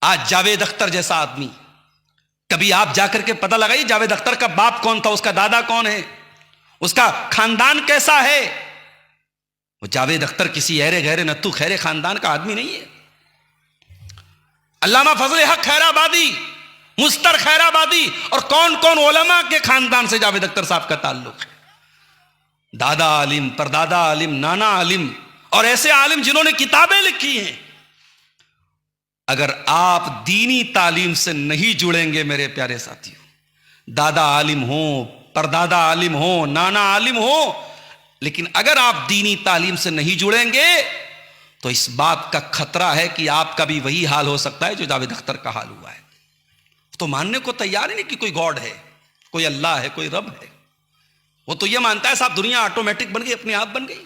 आज जावेद अख्तर जैसा आदमी, कभी आप जाकर के पता लगाइए जावेद अख्तर का बाप कौन था, उसका दादा कौन है, उसका खानदान कैसा है। वो जावेद अख्तर किसी ऐरे गहरे नत्थु खैरे खानदान का आदमी नहीं है। अल्लामा फजल हक खैराबादी, मुस्तर खैराबादी और कौन कौन उलमा के खानदान से जावेद अख्तर साहब का ताल्लुक है। दादा आलिम, परदादा आलिम, नाना आलिम और ऐसे आलिम जिन्होंने किताबें लिखी हैं। अगर आप दीनी तालीम से नहीं जुड़ेंगे मेरे प्यारे साथियों, दादा आलिम हो, परदादा आलिम हो, नाना आलिम हो, लेकिन अगर आप दीनी तालीम से नहीं जुड़ेंगे तो इस बात का खतरा है कि आपका भी वही हाल हो सकता है जो जावेद अख्तर का हाल हुआ है। तो मानने को तैयार ही नहीं कि कोई गॉड है, कोई अल्लाह है, कोई रब है। वो तो ये मानता है साहब दुनिया ऑटोमेटिक बन गई, अपने आप बन गई।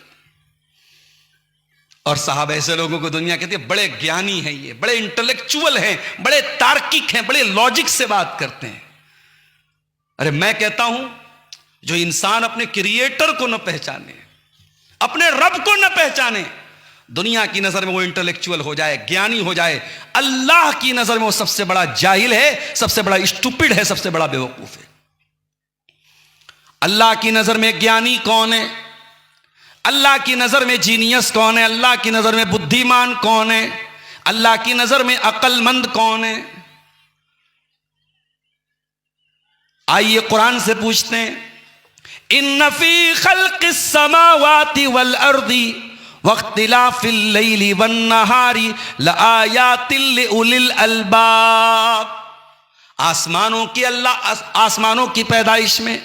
और साहब ऐसे लोगों को दुनिया कहती है बड़े ज्ञानी हैं, ये बड़े इंटेलेक्चुअल हैं, बड़े तार्किक हैं, बड़े लॉजिक से बात करते हैं। अरे मैं कहता हूं जो इंसान अपने क्रिएटर को न पहचाने, अपने रब को न पहचाने, दुनिया की नजर में वो इंटेलेक्चुअल हो जाए, ज्ञानी हो जाए, अल्लाह की नजर में वो सबसे बड़ा जाहिल है, सबसे बड़ा स्टूपिड है, सबसे बड़ा बेवकूफ है। अल्लाह की नजर में ज्ञानी कौन है, अल्लाह की नजर में जीनियस कौन है, अल्लाह की नजर में बुद्धिमान कौन है, अल्लाह की नजर में अक्लमंद कौन है? आइए कुरान से पूछते हैं, इन्न फी खल्क़िस समावाति वल अर्दी वख्तिलाफिल लैली वन नहारी लआयातिल लिउलिल अलबाब। आसमानों की पैदाइश में,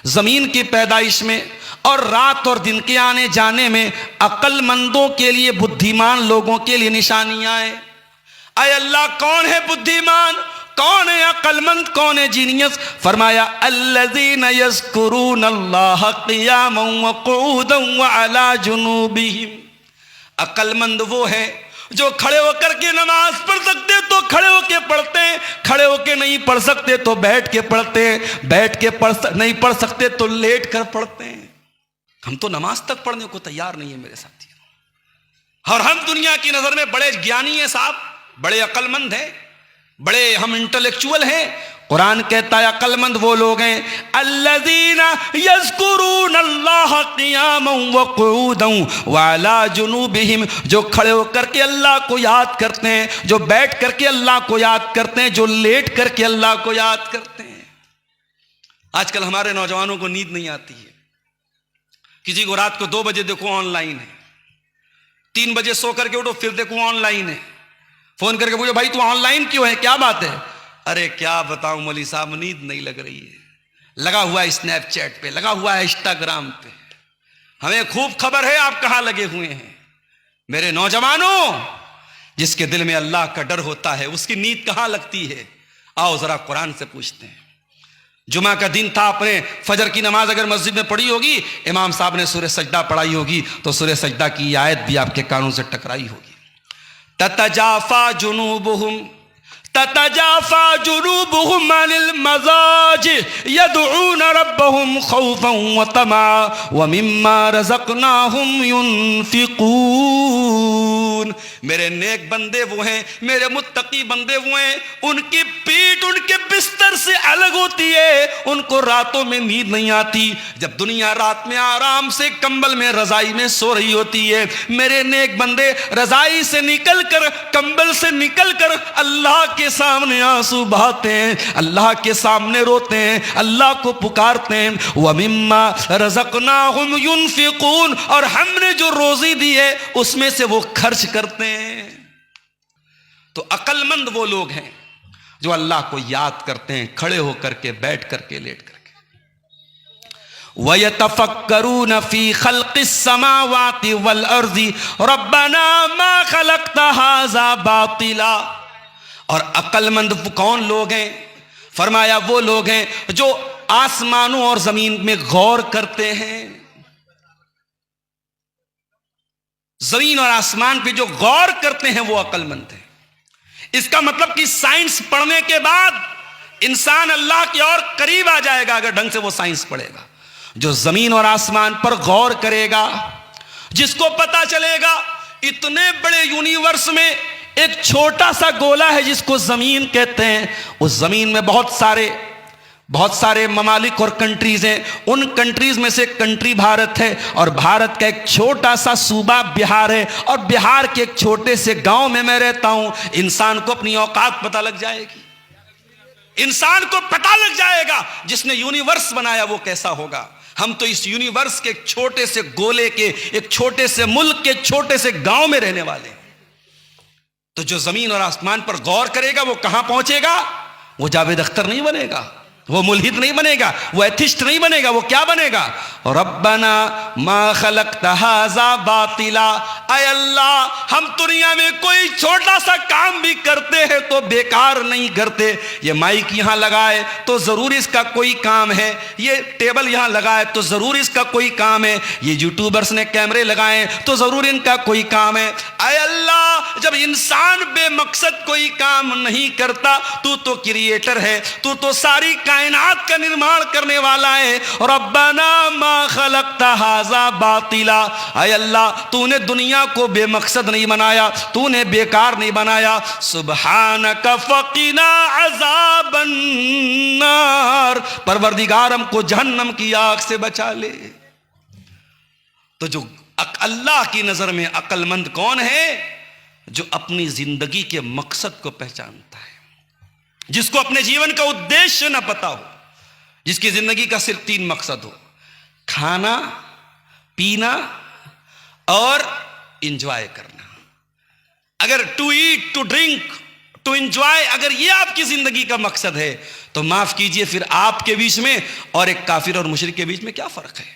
जमीन की पैदाइश में और रात और दिन के आने जाने में अक्लमंदों के लिए, बुद्धिमान लोगों के लिए निशानियां हैं। अय अल्लाह कौन है बुद्धिमान, कौन है अक्लमंद, कौन है जीनियस? फरमाया अल्लज़ीना यज़्कुरूनल्लाह क़ियामन व क़ुऊदन व अला जुनूबिहिम। अक्लमंद वो है जो खड़े होकर के नमाज पढ़ सकते तो खड़े होके पढ़ते, खड़े होके नहीं पढ़ सकते तो बैठ के पढ़ते, बैठ के नहीं पढ़ सकते तो लेट कर पढ़ते हैं। हम तो नमाज तक पढ़ने को तैयार नहीं है मेरे साथियों। और हम दुनिया की नजर में बड़े ज्ञानी हैं साहब, बड़े अक्लमंद हैं, बड़े हम इंटेलेक्चुअल हैं। कुरान कहता है अक्लमंद वो लोग हैं अल्लज़ीना यज़्कुरूनल्लाह क़ियामन व क़ुऊदन व अला जुनूबिहिम, जो खड़े होकर के अल्लाह को याद करते हैं, जो बैठ करके अल्लाह को याद करते हैं, जो लेट करके अल्लाह को याद करते हैं। आजकल हमारे नौजवानों को नींद नहीं आती है। किसी को रात को 2 बजे देखो ऑनलाइन है, 3 बजे सो करके उठो फिर देखो ऑनलाइन है, फोन करके पूछो भाई तू ऑनलाइन क्यों है, क्या बात है? अरे क्या बताऊं मौलवी साहब, नींद नहीं लग रही है, लगा हुआ है स्नैपचैट पे, लगा हुआ है इंस्टाग्राम पे, हमें खूब खबर है आप कहां लगे हुए हैं। मेरे नौजवानों, जिसके दिल में अल्लाह का डर होता है उसकी नींद कहां लगती है? आओ जरा कुरान से पूछते हैं। जुमा का दिन था, आपने फजर की नमाज अगर मस्जिद में पढ़ी होगी, इमाम साहब ने सूरह सजदा पढ़ाई होगी तो सूरह सजदा की आयत भी आपके कानों से टकराई होगी। ततजाफा जुनूबुहुम अनिल मज़ाज यदऊन रब्बहुम खौफन व तमा व मिम्मा रज़क़नाहुम युनफ़िक़ून। मेरे नेक बंदे वो हैं, मेरे मुत्तकी बंदे वो हैं, उनकी पीठ उनके बिस्तर से अलग होती है, उनको रातों में नींद नहीं आती। जब दुनिया रात में आराम से कंबल में, रजाई में सो रही होती है, मेरे नेक बंदे रजाई से निकल कर, कंबल से निकल कर अल्लाह के सामने आंसू बहाते हैं, अल्लाह के सामने रोते हैं, अल्लाह को पुकारते हैं। व मिम्मा रज़क़नाहुम युनफ़िक़ून, और हमने जो रोजी दी है उसमें से वो खर्च करते हैं। तो अक्लमंद वो लोग हैं जो अल्लाह को याद करते हैं, खड़े होकर के, बैठ करके, लेट करके। वयतफक्करून फी खल्क़िस समावाति वल अर्ज़ि रब्बना मा खलक़्त हाज़ा बातिला। और अक्लमंद कौन लोग हैं? फरमाया वो लोग हैं जो आसमानों और जमीन में गौर करते हैं। जमीन और आसमान पे जो गौर करते हैं वो अक्लमंद है। इसका मतलब कि साइंस पढ़ने के बाद इंसान अल्लाह की और करीब आ जाएगा अगर ढंग से वो साइंस पढ़ेगा। जो जमीन और आसमान पर गौर करेगा, जिसको पता चलेगा इतने बड़े यूनिवर्स में एक छोटा सा गोला है जिसको जमीन कहते हैं। उस जमीन में बहुत सारे ममालिक और कंट्रीज हैं। उन कंट्रीज में से कंट्री भारत है, और भारत का एक छोटा सा सूबा बिहार है, और बिहार के एक छोटे से गांव में मैं रहता हूं। इंसान को अपनी औकात पता लग जाएगी, इंसान को पता लग जाएगा जिसने यूनिवर्स बनाया वो कैसा होगा। हम तो इस यूनिवर्स के एक छोटे से गोले के, एक छोटे से मुल्क के छोटे से गांव में रहने वाले हैं। तो जो जमीन और आसमान पर गौर करेगा वो कहां पहुंचेगा? वो जावेद अख्तर नहीं बनेगा, वो मुल्हिद नहीं बनेगा, वो एथिस्ट नहीं बनेगा, वो क्या बनेगा? रब्बना मा खलक़्त हाज़ा बातिला। ऐ अल्लाह, हम दुनिया में कोई छोटा सा काम भी करते हैं तो बेकार नहीं करते। ये माइक यहाँ लगाए तो जरूर इसका कोई काम है, ये टेबल यहाँ लगाए तो जरूर इसका कोई काम है, ये यूट्यूबर्स ने कैमरे लगाए तो जरूर इनका कोई काम है। ऐ अल्लाह, जब इंसान बेमकसद कोई काम नहीं करता, तू तो क्रिएटर है, तू तो सारी कायनात का निर्माण करने वाला है। रब्बना मा खलक़्त हाज़ा बातिला। ऐ अल्लाह, तूने दुनिया को बेमकसद नहीं बनाया, तूने बेकार नहीं बनाया। सुब्हानक फ़क़िना अज़ाबन नार। परवरदिगार, हमको जहन्नम की आग से बचा ले। तो जो अल्लाह की नजर में अक्लमंद कौन है? जो अपनी जिंदगी के मकसद को पहचानता है, जिसको अपने जीवन का उद्देश्य ना पता हो, जिसकी जिंदगी का सिर्फ 3 मकसद हो: खाना, पीना और इंजॉय करना। अगर to eat, to drink, to enjoy, अगर ये आपकी जिंदगी का मकसद है तो माफ कीजिए, फिर आपके बीच में और एक काफिर और मुशरिक के बीच में क्या फर्क है?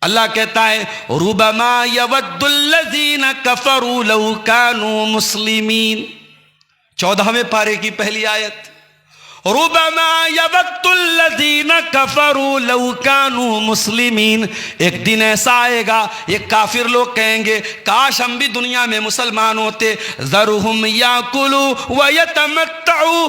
अल्लाह कहता है, रुबमा यवद्दुल्लज़ीना कफरू लौ कानू मुस्लिमीन। 14वें पारे की पहली आयत। रुबमा यवद्दुल्लज़ीना कफरू लौ कानू मुस्लिमीन। एक दिन ऐसा आएगा, ये काफिर लोग कहेंगे, काश हम भी दुनिया में मुसलमान होते। ज़रुहुम याकुलू व यतमत्तउ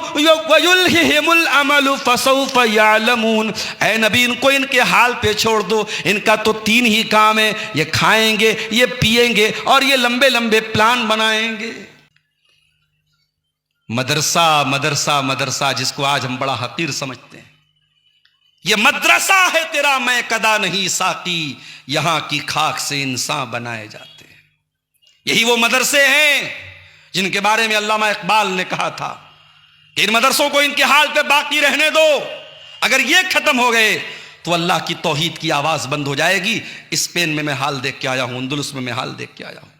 व युल्हिहिमुल अमलु फसौफ यअलमून। ऐ नबी, इनको इनके हाल पे छोड़ दो, इनका तो 3 ही काम है, ये खाएंगे, ये पिएंगे और ये लंबे लंबे प्लान बनाएंगे। मदरसा मदरसा मदरसा, जिसको आज हम बड़ा हकीर समझते हैं, ये मदरसा है तेरा, मैं कदा नहीं साकी, यहां की खाक से इंसान बनाए जाते हैं। यही वो मदरसे हैं जिनके बारे में अल्लामा इकबाल ने कहा था कि इन मदरसों को इनके हाल पे बाकी रहने दो, अगर ये खत्म हो गए तो अल्लाह की तौहीद की आवाज बंद हो जाएगी। स्पेन में मैं हाल देख के आया हूं, अंदलुस में मैं हाल देख के आया हूं।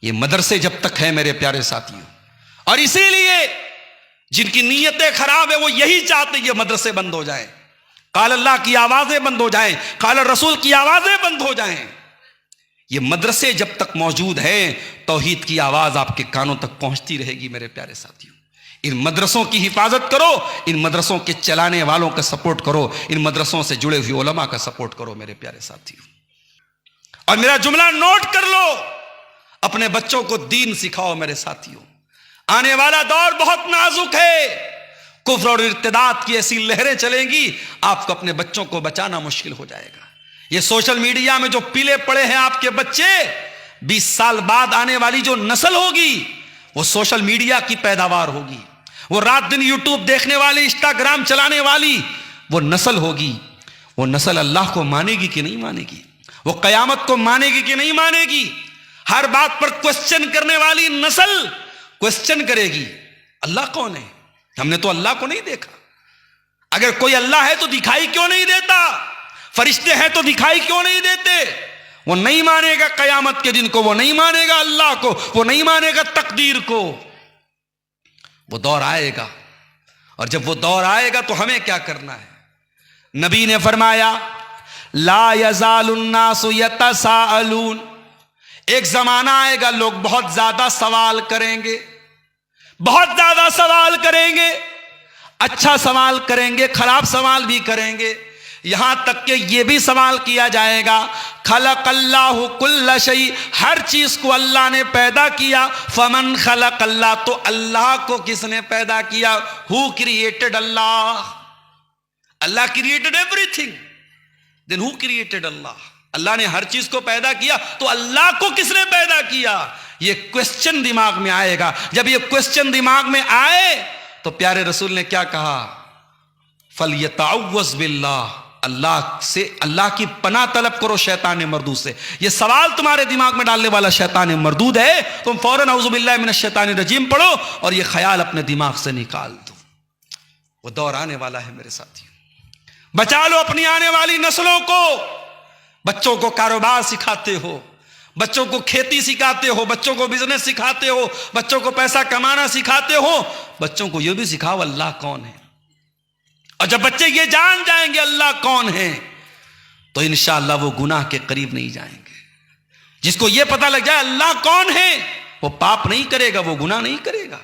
ये मदरसे जब तक है मेरे प्यारे साथियों, और इसीलिए जिनकी नीयतें खराब है वो यही चाहते हैं ये मदरसे बंद हो जाएं, काल अल्लाह की आवाजें बंद हो जाएं, काल रसूल की आवाजें बंद हो जाएं। ये मदरसे जब तक मौजूद हैं, तौहीद की आवाज आपके कानों तक पहुंचती रहेगी। मेरे प्यारे साथियों, इन मदरसों की हिफाजत करो, इन मदरसों के चलाने वालों का सपोर्ट करो, इन मदरसों से जुड़े हुए उलमा का सपोर्ट करो मेरे प्यारे साथियों। और मेरा जुमला नोट कर लो, अपने बच्चों को दीन सिखाओ मेरे साथियों। आने वाला दौर बहुत नाजुक है, कुफ्र और इर्तिदाद की ऐसी लहरें चलेंगी, आपको अपने बच्चों को बचाना मुश्किल हो जाएगा। ये सोशल मीडिया में जो पीले पड़े हैं आपके बच्चे, 20 साल बाद आने वाली जो नस्ल होगी वो सोशल मीडिया की पैदावार होगी। वो रात दिन यूट्यूब देखने वाली, इंस्टाग्राम चलाने वाली वो नस्ल होगी। वो नस्ल अल्लाह को मानेगी कि नहीं मानेगी? वो कयामत को मानेगी कि नहीं मानेगी? हर बात पर क्वेश्चन करने वाली नस्ल क्वेश्चन करेगी, अल्लाह कौन है? हमने तो अल्लाह को नहीं देखा। अगर कोई अल्लाह है तो दिखाई क्यों नहीं देता? फरिश्ते हैं तो दिखाई क्यों नहीं देते? वो नहीं मानेगा कयामत के दिन को, वो नहीं मानेगा अल्लाह को, वो नहीं मानेगा तकदीर को। वो दौर आएगा, और जब वो दौर आएगा तो हमें क्या करना है? नबी ने फरमाया, ला यज़ालुन्नासु यतसाअलून। एक जमाना आएगा लोग बहुत ज्यादा सवाल करेंगे, बहुत ज्यादा सवाल करेंगे, अच्छा सवाल करेंगे, खराब सवाल भी करेंगे। यहां तक कि यह भी सवाल किया जाएगा, खलक़ल्लाहु कुल्ल शै, हर चीज को अल्लाह ने पैदा किया। फमन खलक़ल्लाह, तो अल्लाह को किसने पैदा किया? Who created Allah? Allah created everything, then who created Allah? Allah ने हर चीज को पैदा किया, तो अल्लाह को किसने पैदा किया? ये क्वेश्चन दिमाग में आएगा। जब ये क्वेश्चन दिमाग में आए तो प्यारे रसूल ने क्या कहा? फलयतअव्वज़ बिल्लाह, अल्लाह से, अल्लाह की पनाह तलब करो शैतान मरदूद से। ये सवाल तुम्हारे दिमाग में डालने वाला शैतान मरदूद है, तुम फौरन औज़ु बिल्लाहि मिनश शैतानिर रजीम पढ़ो और ये ख्याल अपने दिमाग से निकाल दो। वो दौर आने वाला है मेरे साथियों, बचा लो अपनी आने वाली नस्लों को। बच्चों को कारोबार सिखाते हो, बच्चों को खेती सिखाते हो, बच्चों को बिजनेस सिखाते हो, बच्चों को पैसा कमाना सिखाते हो, बच्चों को यह भी सिखाओ अल्लाह कौन है। और जब बच्चे ये जान जाएंगे अल्लाह कौन है, तो इंशाअल्लाह वो गुनाह के करीब नहीं जाएंगे। जिसको ये पता लग जाए अल्लाह कौन है, वो पाप नहीं करेगा, वो गुनाह नहीं करेगा।